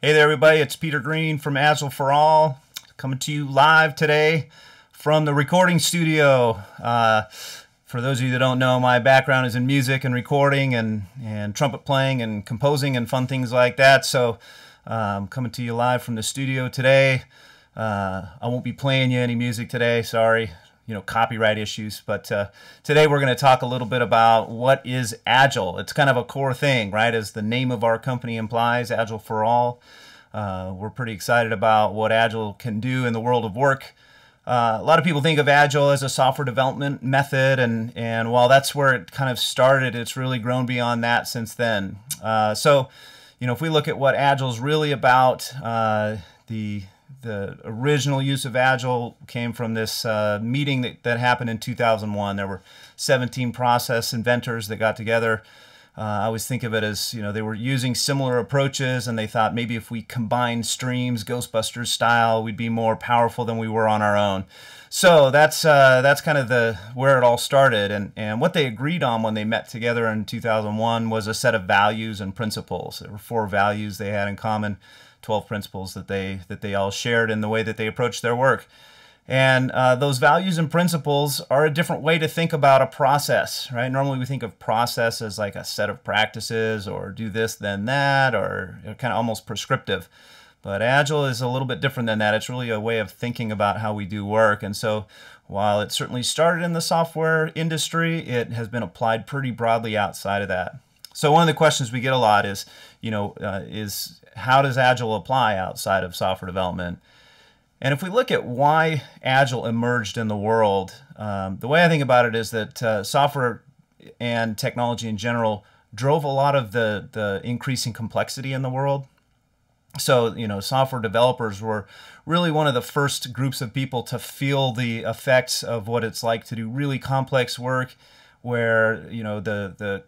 Hey there, everybody. It's Peter Green from Agile For All, coming to you live today from the recording studio. For those of you that don't know, my background is in music and recording and trumpet playing and composing and fun things like that. So I'm coming to you live from the studio today. I won't be playing you any music today. Sorry, copyright issues. But today we're going to talk a little bit about what is Agile. It's kind of a core thing, right? As the name of our company implies, Agile for All. We're pretty excited about what Agile can do in the world of work. A lot of people think of Agile as a software development method, and while that's where it kind of started, it's really grown beyond that since then. If we look at what Agile is really about, the original use of Agile came from this meeting that happened in 2001. There were 17 process inventors that got together. I always think of it as, they were using similar approaches, and they thought maybe if we combined streams, Ghostbusters style, we'd be more powerful than we were on our own. So that's kind of where it all started, and what they agreed on when they met together in 2001 was a set of values and principles. There were 4 values they had in common, 12 principles that they all shared in the way that they approached their work. And those values and principles are a different way to think about a process, right? Normally we think of process as like a set of practices, or do this, then that, or kind of almost prescriptive. But Agile is a little bit different than that. It's really a way of thinking about how we do work. And so while it certainly started in the software industry, it has been applied pretty broadly outside of that. So one of the questions we get a lot is, is how does Agile apply outside of software development? And if we look at why Agile emerged in the world, the way I think about it is that software and technology in general drove a lot of the increasing complexity in the world. So, software developers were really one of the first groups of people to feel the effects of what it's like to do really complex work where, the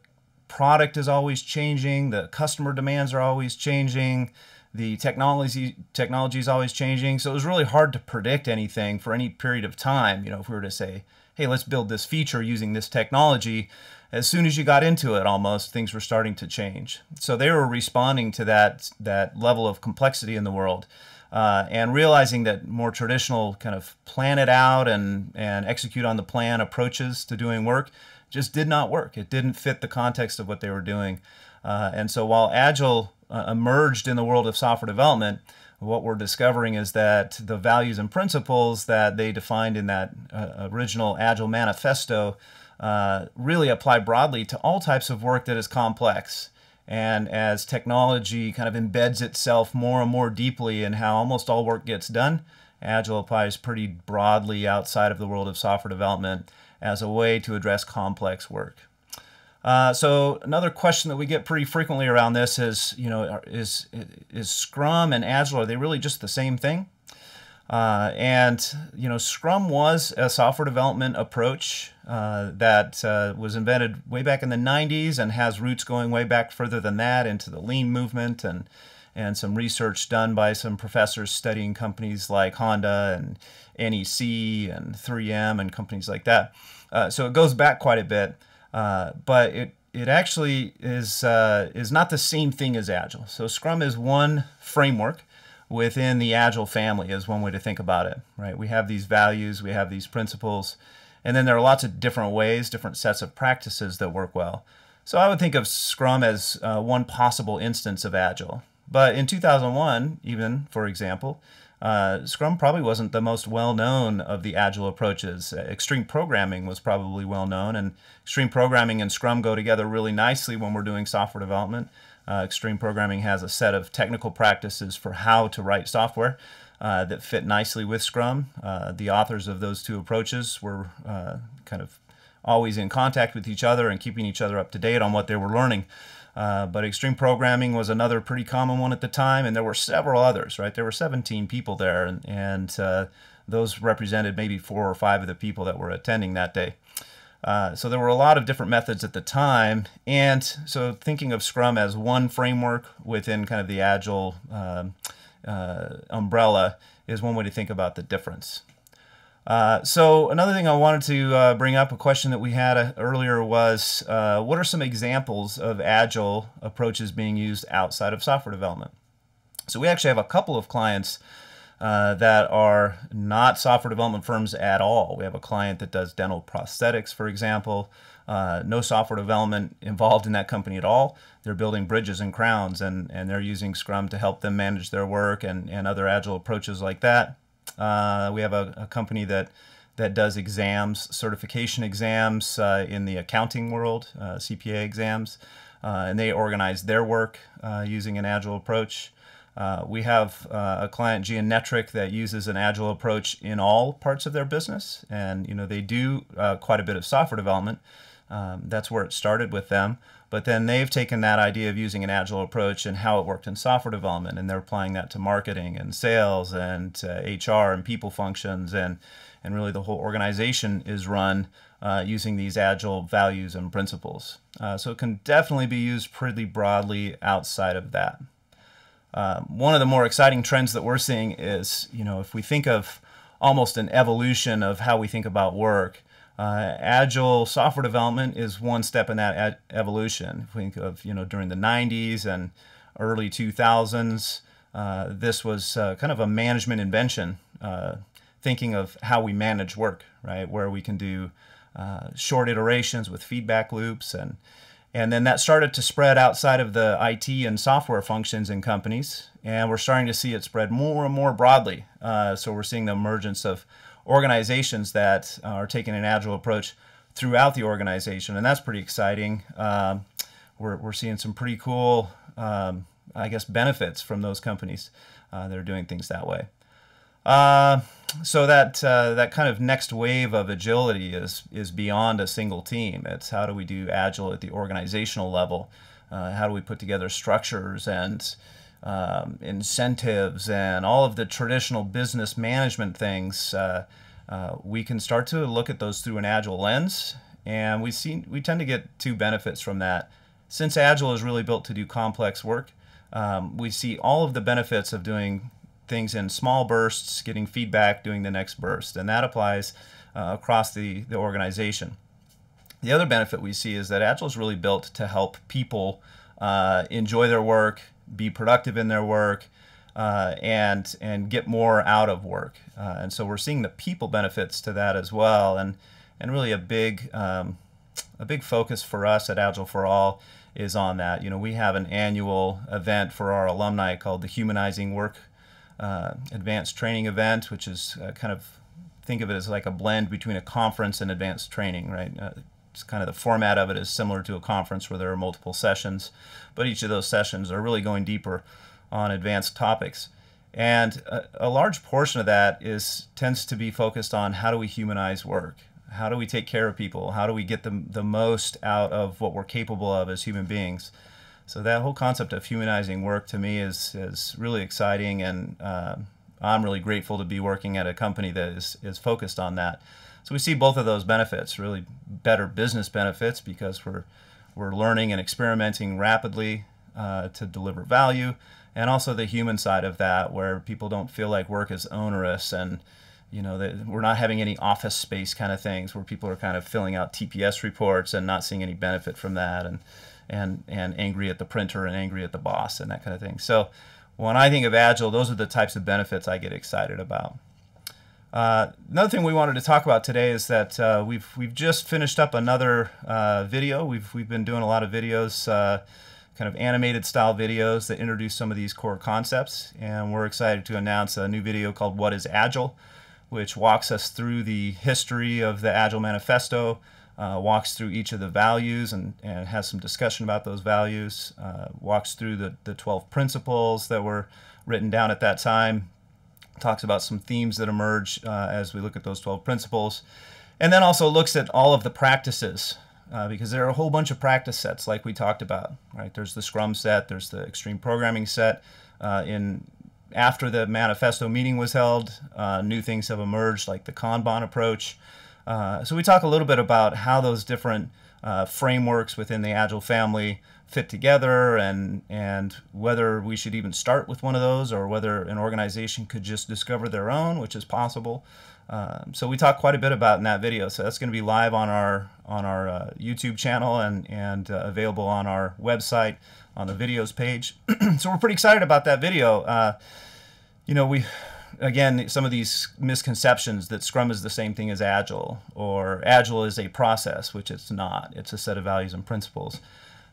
product is always changing, the customer demands are always changing, the technology is always changing. So it was really hard to predict anything for any period of time. If we were to say, hey, let's build this feature using this technology, as soon as you got into it, almost things were starting to change. So they were responding to that level of complexity in the world, and realizing that more traditional kind of plan it out and execute on the plan approaches to doing work just did not work. It didn't fit the context of what they were doing. And so while Agile emerged in the world of software development, what we're discovering is that the values and principles that they defined in that original Agile manifesto really apply broadly to all types of work that is complex. And as technology kind of embeds itself more and more deeply in how almost all work gets done, Agile applies pretty broadly outside of the world of software development as a way to address complex work. So another question that we get pretty frequently around this is, is Scrum and Agile, are they really just the same thing? Scrum was a software development approach that was invented way back in the 90s and has roots going way back further than that into the Lean movement and some research done by some professors studying companies like Honda and NEC and 3M and companies like that. So it goes back quite a bit. But it actually is not the same thing as Agile. So Scrum is one framework within the Agile family, is one way to think about it, right? We have these values, we have these principles, and then there are lots of different ways, different sets of practices that work well. So I would think of Scrum as one possible instance of Agile. But in 2001, even, for example, Scrum probably wasn't the most well-known of the Agile approaches. Extreme programming was probably well-known, and extreme programming and Scrum go together really nicely when we're doing software development. Extreme programming has a set of technical practices for how to write software that fit nicely with Scrum. The authors of those two approaches were kind of always in contact with each other and keeping each other up to date on what they were learning. But extreme programming was another pretty common one at the time, and there were several others, right? There were 17 people there, and those represented maybe 4 or 5 of the people that were attending that day. So there were a lot of different methods at the time, and so thinking of Scrum as one framework within kind of the Agile umbrella is one way to think about the difference. So another thing I wanted to bring up, a question that we had earlier was, what are some examples of Agile approaches being used outside of software development? So we actually have a couple of clients that are not software development firms at all. We have a client that does dental prosthetics, for example. No software development involved in that company at all. They're building bridges and crowns, and they're using Scrum to help them manage their work and other Agile approaches like that. We have a company that does exams, certification exams in the accounting world, CPA exams, and they organize their work using an Agile approach. We have a client, Geonetric, that uses an Agile approach in all parts of their business, and they do quite a bit of software development. That's where it started with them, but then they've taken that idea of using an Agile approach and how it worked in software development, and they're applying that to marketing and sales and HR and people functions, and really the whole organization is run using these Agile values and principles. So it can definitely be used pretty broadly outside of that. One of the more exciting trends that we're seeing is, if we think of almost an evolution of how we think about work, Agile software development is one step in that evolution. If we think of, during the 90s and early 2000s, this was kind of a management invention, thinking of how we manage work, right? Where we can do short iterations with feedback loops, and then that started to spread outside of the IT and software functions in companies, and we're starting to see it spread more and more broadly. So we're seeing the emergence of organizations that are taking an Agile approach throughout the organization, and that's pretty exciting. We're seeing some pretty cool, I guess, benefits from those companies that are doing things that way. So that kind of next wave of agility is beyond a single team. It's how do we do Agile at the organizational level? How do we put together structures and incentives and all of the traditional business management things? We can start to look at those through an Agile lens, and we tend to get two benefits from that. Since Agile is really built to do complex work, we see all of the benefits of doing things in small bursts, getting feedback, doing the next burst, and that applies across the organization. The other benefit we see is that Agile is really built to help people enjoy their work, be productive in their work, and get more out of work. And so we're seeing the people benefits to that as well, and really a big focus for us at Agile for All is on that. We have an annual event for our alumni called the Humanizing Work Advanced Training Event, which is kind of, think of it as like a blend between a conference and advanced training, right? It's kind of the format of it is similar to a conference where there are multiple sessions, but each of those sessions are really going deeper on advanced topics. And a large portion of that tends to be focused on how do we humanize work? How do we take care of people? How do we get the most out of what we're capable of as human beings? So that whole concept of humanizing work to me is really exciting, and I'm really grateful to be working at a company that is focused on that. So we see both of those benefits, really better business benefits because we're learning and experimenting rapidly to deliver value, and also the human side of that where people don't feel like work is onerous, and we're not having any office space kind of things where people are kind of filling out TPS reports and not seeing any benefit from that, and angry at the printer and angry at the boss and that kind of thing. So when I think of Agile, those are the types of benefits I get excited about. Another thing we wanted to talk about today is that we've just finished up another video. We've been doing a lot of videos, kind of animated style videos that introduce some of these core concepts, and we're excited to announce a new video called What is Agile, which walks us through the history of the Agile Manifesto, walks through each of the values and has some discussion about those values, walks through the 12 principles that were written down at that time, talks about some themes that emerge as we look at those 12 principles, and then also looks at all of the practices, because there are a whole bunch of practice sets like we talked about, right? There's the Scrum set, there's the Extreme Programming set. After the manifesto meeting was held, new things have emerged like the Kanban approach. So we talk a little bit about how those different frameworks within the Agile family fit together, and whether we should even start with one of those, or whether an organization could just discover their own, which is possible. So we talk quite a bit about in that video. So that's going to be live on our YouTube channel and available on our website on the videos page. So we're pretty excited about that video. You know, again, some of these misconceptions that Scrum is the same thing as Agile, or Agile is a process, which it's not. It's a set of values and principles.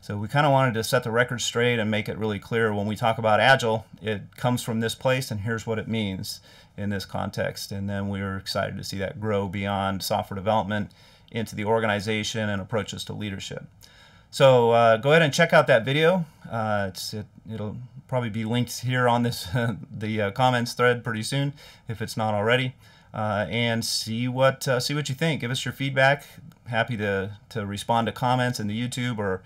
So we kind of wanted to set the record straight and make it really clear when we talk about Agile, it comes from this place and here's what it means in this context. And then we were excited to see that grow beyond software development into the organization and approaches to leadership. So go ahead and check out that video. It'll probably be linked here on this the comments thread pretty soon if it's not already, and see what you think. Give us your feedback. Happy to respond to comments in the YouTube or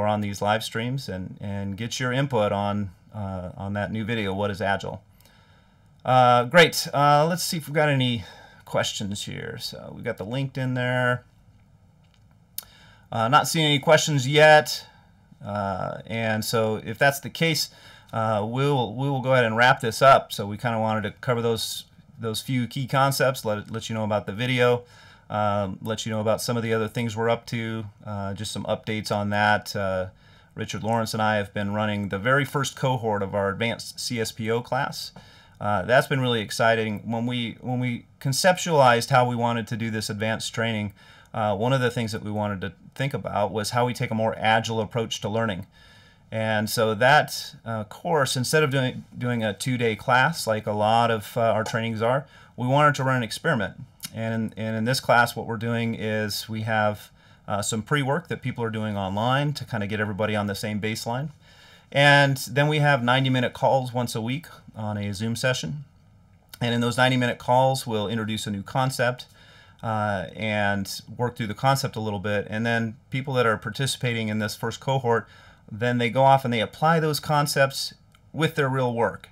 on these live streams, and get your input on that new video. What is Agile? Great. Let's see if we've got any questions here. So we've got the LinkedIn there. Not seeing any questions yet, and so if that's the case, we will go ahead and wrap this up. So we kind of wanted to cover those few key concepts, let you know about the video, let you know about some of the other things we're up to, just some updates on that. Richard Lawrence and I have been running the very first cohort of our advanced CSPO class. That's been really exciting. When we conceptualized how we wanted to do this advanced training, one of the things that we wanted to think about was how we take a more agile approach to learning. And so that course, instead of doing a 2-day class like a lot of our trainings are, we wanted to run an experiment. And in this class, what we're doing is we have some pre-work that people are doing online to kind of get everybody on the same baseline. And then we have 90-minute calls once a week on a Zoom session. And in those 90-minute calls, we'll introduce a new concept and work through the concept a little bit. And then people that are participating in this first cohort, then they go off and they apply those concepts with their real work.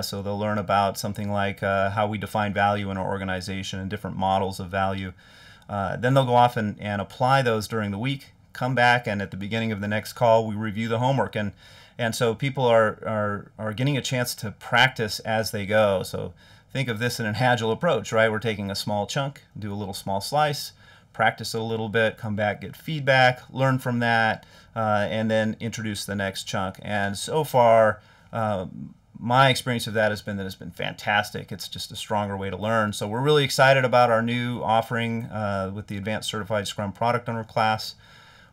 So they'll learn about something like how we define value in our organization and different models of value. Then they'll go off and apply those during the week, come back, and at the beginning of the next call, we review the homework. And so people are getting a chance to practice as they go. So think of this in an Agile approach, right? We're taking a small chunk, do a little small slice, practice it a little bit, come back, get feedback, learn from that, and then introduce the next chunk. And so far, my experience of that has been that it's been fantastic. It's just a stronger way to learn. So we're really excited about our new offering with the Advanced Certified Scrum Product Owner class.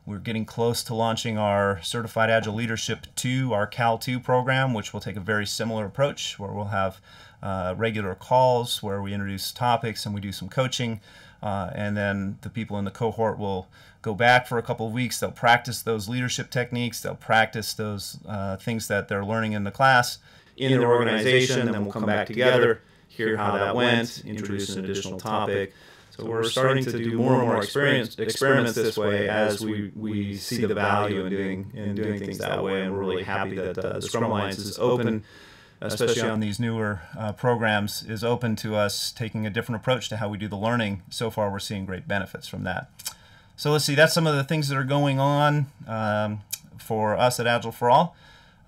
We're getting close to launching our Certified Agile Leadership 2, our Cal 2 program, which will take a very similar approach where we'll have regular calls where we introduce topics and we do some coaching. And then the people in the cohort will go back for a couple of weeks. They'll practice those leadership techniques. They'll practice those things that they're learning in the class in their organization, and then we'll come back together, hear how that went, introduce an additional topic. So we're starting to do more and more experiments this way as we see the value in doing things that way, and we're really happy that the Scrum Alliance is open, especially on these newer programs, is open to us taking a different approach to how we do the learning. So far, we're seeing great benefits from that. So let's see, that's some of the things that are going on for us at Agile for All.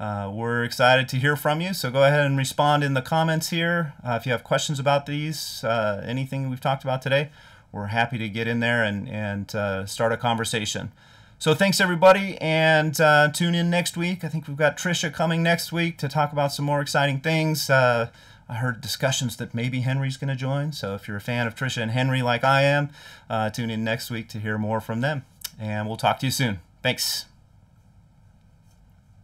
We're excited to hear from you, so go ahead and respond in the comments here. If you have questions about these, anything we've talked about today, we're happy to get in there and start a conversation. So thanks everybody, and tune in next week. I think we've got Tricia coming next week to talk about some more exciting things. I heard discussions that maybe Henry's going to join, so if you're a fan of Tricia and Henry like I am, tune in next week to hear more from them. And we'll talk to you soon. Thanks.